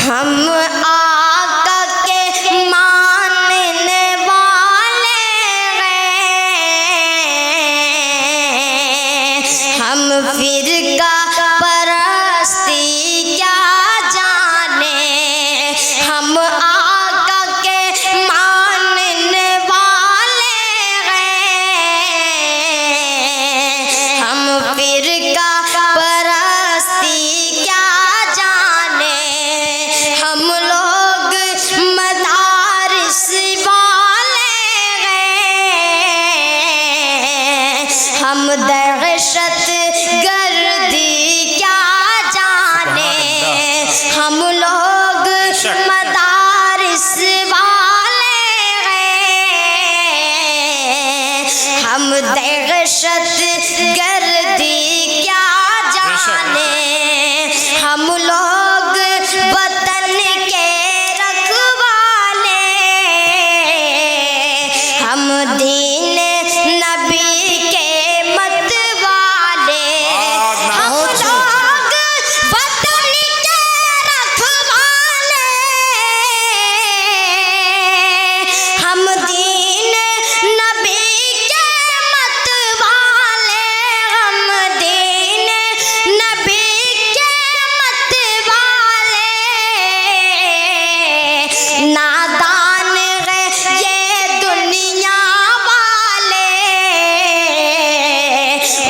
ہم آقا کے ماننے والے ہیں، ہم فرقہ پرستی کیا جانے، ہم آقا کے ماننے والے ہیں، ہم فرقہ پرستی کیا جانے، ہم لوگ مدارس والے ہیں، ہم دہشت گردی کیا جانے، ہم لوگ مدارس والے ہیں، ہم دہشت گردی کیا جانے، ہم لوگ وطن کے رکھوالے، ہم دین نبی کے مت والے، ہم لوگ وطن کے رکھوالے، ہم دین نبی کے مت والے، ہم دین نبی کے مت والے، نادان ہے یہ دنیا والے،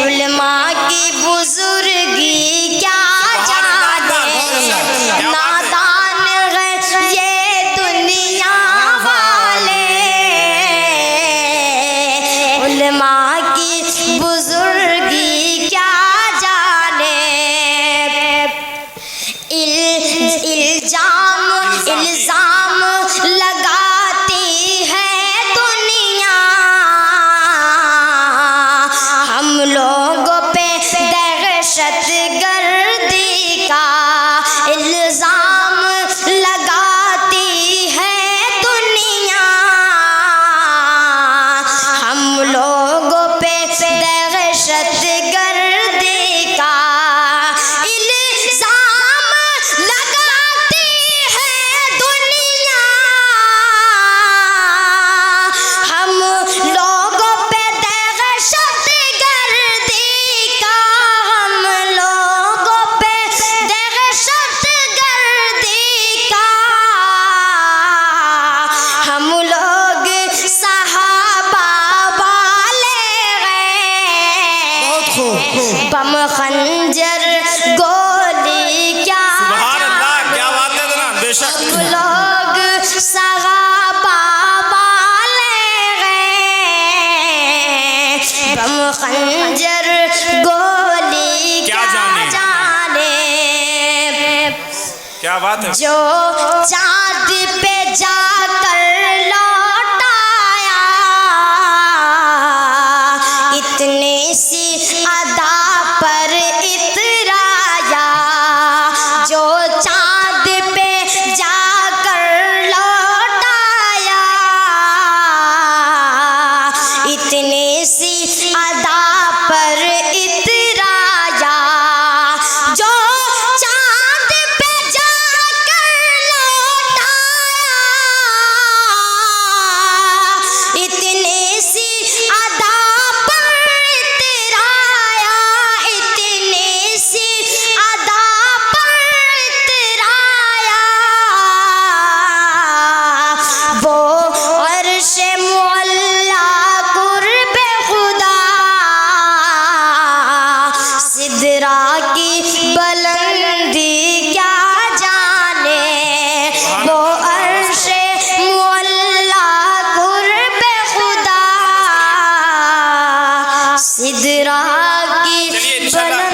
علماء کی بزرگی کیا جانے، نادان ہے یہ دنیا والے، علماء کی بزرگی کیا جانے، الزام لگاتی ہے دنیا، ہم لوگوں پہ دہشت گردی کا الزام لگاتی ہے دنیا، ہم لوگوں پہ دہشت گردی کا الزام لگاتی ہے دنیا، ہم لوگوں پہ دہشت گردی کا، ہم لوگوں پہ دہشت گردی کا، ہم لوگ صحابہ والے ہیں، بم خنجر گولی کیا ہم لوگ صحابہ والے ہیں، بم خنجر گولی کیا جانے، کیا بات ہے؟ جو چاند پہ جا کر لوٹ آیا، اتنی سی ادا پر اترایا، جو چاند پہ جا کر لوٹ آیا، اتنی سی ادا پر اترایا، جو چاند پہ جا کر لوٹ آیا، اتنی سی ادا پر اترایا، اتنی سی ادا پر اترایا، وہ عرش معلا قرب خدا، سدرا کی بلندی کیا جانے، وہ عرش معلا قرب خدا، سدرا کی چلیے انشاءاللہ